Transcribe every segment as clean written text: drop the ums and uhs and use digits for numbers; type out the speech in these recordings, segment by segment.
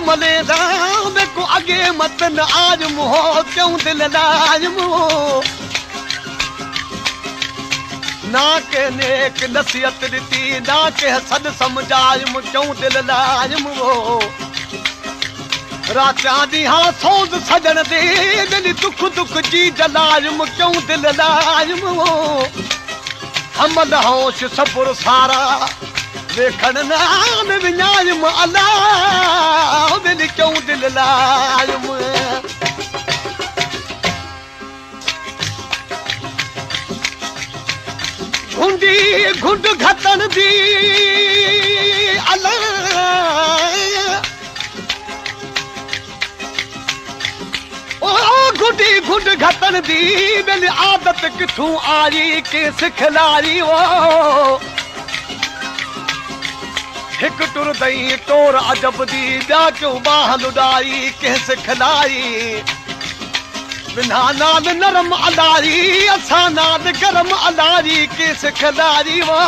मलेदा को आगे मतन आज मुहो क्यों दिल लाजम ना के नेक नसीहत दी ना के हसद समझाजम क्यों दिल लाजम राचा दी हाँ सोज सजन दे दिल दुख दुख जी जलाजम क्यों दिल लाजम हमल होश सब्र सारा वेखण नाम विञायम अल्लाह दिल क्यों दिल लायम घुंडी घुंड घटन दी अल्लाह ओ घुंडी घुंड घटन दी मेरी आदत किथों आई के सिखलाई ओ हिक टुर दई टोर अजब दी ॿिया क्यों बाह लुॾाई कंहिं खिलाई बिना नाद नरम अलारी असां नाद गरम अलारी कंहिं खिलारी वो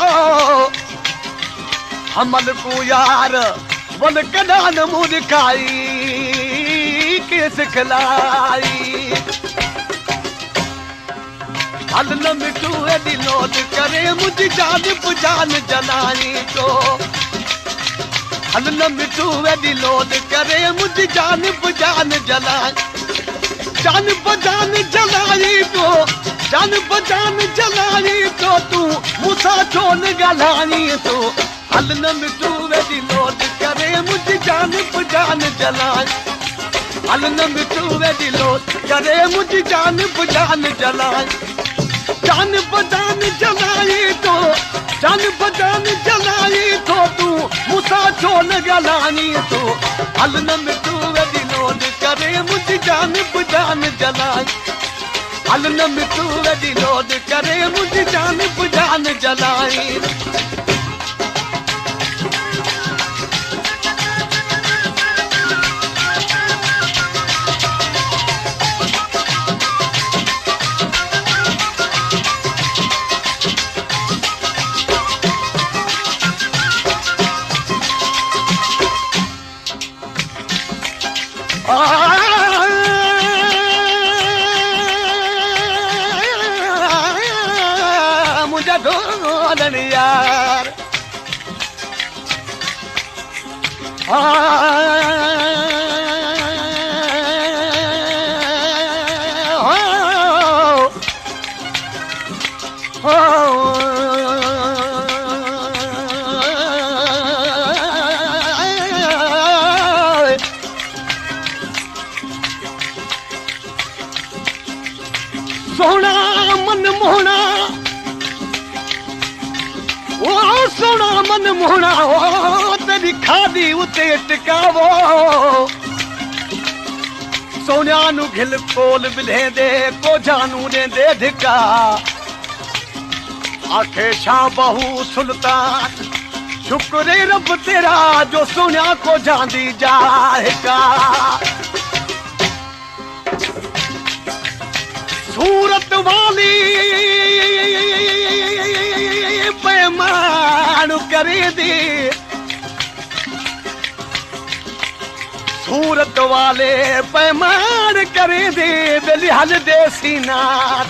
हमल को यार वल कॾा न मुंहुं ॾिखाई कंहिं खिलाई हल न मिटू एॾी नोद करे मुंहिंजी जान पुजान जलानी तो हल न मिटू वेदी लोड करे मुझी जान बजान जलाए जान बजान जलाई तो जान बजान जलाई तो तू मुसा चोन गलानी तो हल न मिटू वेदी लोड करे मुझी जान बजान जलाए हल न मिटू वेदी लोड करे मुझी जान बजान जलाए जान बजान जलाई तो जान बजान जलाई तो तू मुसा चोन गलानी तो हल न मिटू वेदी लोड करे मुझी जान बजान जलाई हल न मिटू वेदी लोड करे मुझी जान बजान जलाई मुझे ढोलन यार सोना मन मोहना ओ सोना मन मोहना ओ तेरी खादी उते टिकावो सोनिया नु घिल कोल बिले दे को जानू दे धिका आखे शाह बहू सुल्तान शुक्र रब तेरा जो सोनिया को जांदी जाएगा सूरत वाली पैमान करे दे सूरत वाले पैमान करे दे बेली हल दे सीना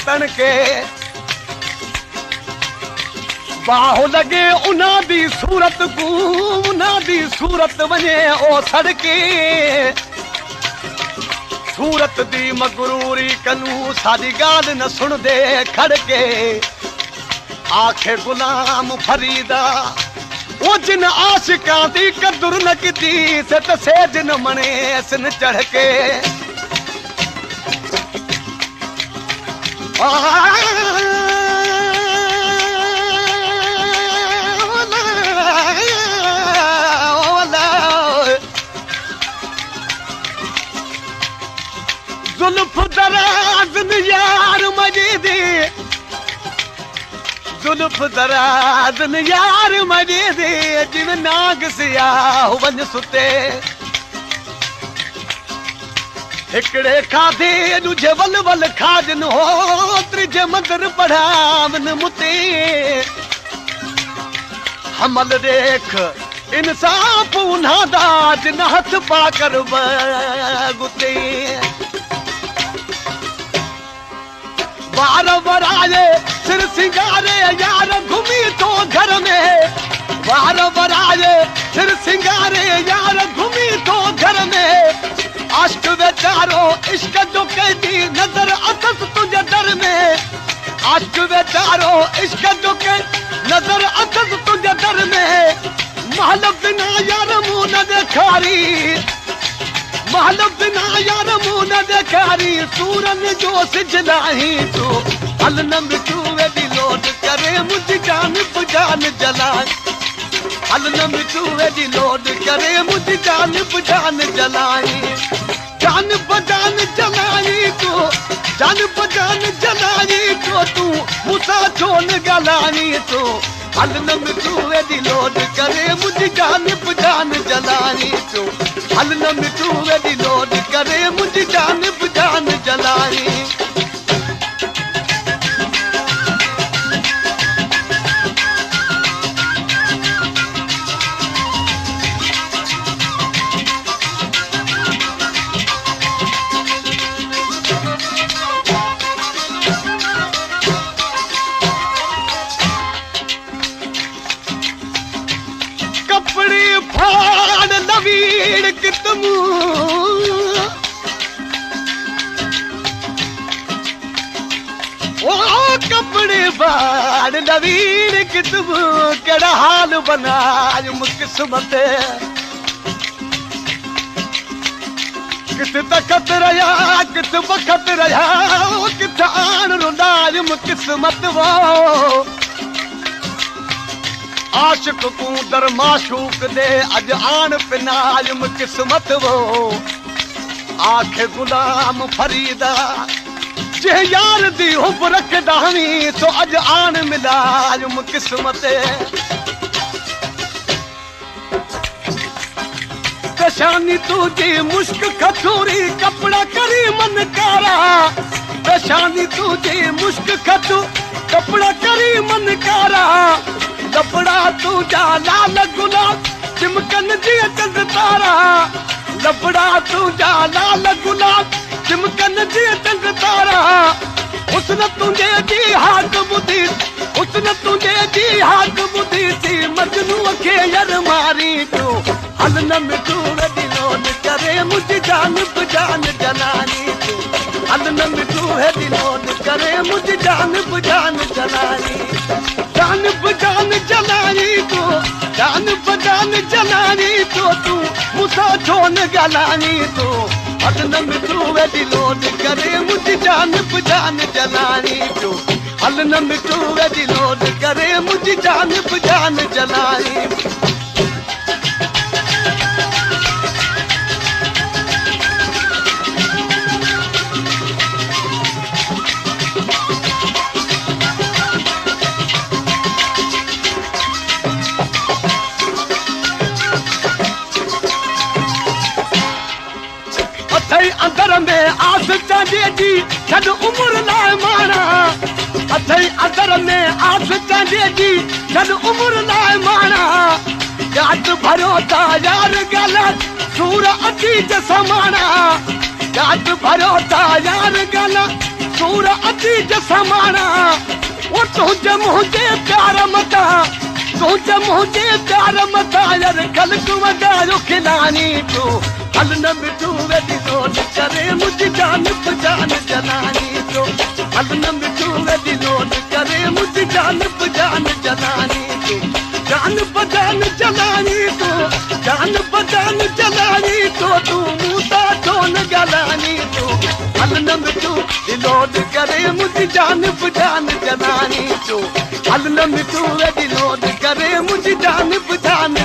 तन के बाहो लगे उना दी सूरत को उना दी सूरत वने ओ सड़के सूरत दी मगरूरी कनू सादी गाल न सुन दे खड़के आखे गुलाम फरीदा ओ जिन आशिकां दी कदर न कीती से त सेज न मने सन चढ़ के दराज़ यार मजे दे जुल्फ दराज़ यार मजे दे जिन नाग सियाह वन सुते हिकड़े खाधे दूजे वल वल खाजन हो त्रिजे मंदर पढ़ावन मुते हमल देख इंसाफ उन्हा दाज न हथ पाकर गुते बार बराए सिर सिंगारे यार घूमी तो घर में बार बराए सिर सिंगारे यार घूमी तो घर में आश्क बेचारो इश्क जो कैदी नजर अथस तुझे दर में आश्क बेचारो इश्क जो नजर अथस तुझे दर में महल बिना यार मुंह न देखारी महल बिना यार मुंह न देखारी सूरन जो सिजलाही तो हल न मिटू वे दिलोट करे मुझ जान बुझान जलाए हल न मिटू वे दिलोट करे मुझ जान बुझान जलाए जान बजान जलाई तो जान बजान जलाई तो तू मुसा छोन गलाई तो हल न मिटू वे दिलोट करे मुझ जान बुझान जलाई तो हल न मिटू वे दिलोट करे मुझ जान बुझान जलाई कपड़े फाड़ नवीन कि तुम ओ कपड़े फाड़ नवीन कि तुम केड़ा हाल बना मुकिस्मत कित तकत रहा कित बखत रहा कित आन रुंदाज मुकिस्मत वो आशिक को दर माशूक दे अज आन पिनाज किस्मत वो आखे गुलाम फरीदा जे यार दी हुब रख दावी तो अज आन मिलाज किस्मत पेशानी तुझी मुश्क खतूरी कपड़ा करी मन कारा पेशानी तुझी मुश्क खतू कपड़ा करी मन कारा लपड़ा तुझा लाल गुलाब चिमकन जी चंद तारा लपड़ा तुझा लाल गुलाब चिमकन जी चंद तारा उसने तुझे जी हाक बुद्धि उसने तुझे जी हाक बुद्धि सी मजनू के यार मारी तो हल न मिटू दिलोन करे मुझ जान बुझान जलानी तो हल न मिटू है दिलोन करे मुझ जान बुझान जलानी जान बजान जलानी तो जान बजान जलानी तो तू मुसा छोन गलानी तो हल न मिटू वे दिलोन करे मुझ जान बजान जलानी तो हल न मिटू वे दिलोन करे मुझ जान बजान जलानी अंदर में आस चांदे जी छद उम्र लाए माना अथई अंदर में आस चांदे जी छद उम्र लाए माना जात भरो ता यार गलत सूर अती जसमाना जात भरो ता यार गलत सूर अती जसमाना वो तुझे मुझे प्यार मता तुझे मुझे प्यार मता यार खलक वगारो खिलानी तू हल न मिटू वे दिलोन करे मुझ जान बुझान जलानी तो हल न मिटू वे दिलोन करे मुझ जान बुझान जलानी तो जान बजान जलानी तो जान बजान जलानी तो तू मुसा छोन गलानी तो हल न मिटू दिलोन करे मुझ जान बुझान जलानी तो हल न मिटू वे दिलोन करे मुझ जान बुझान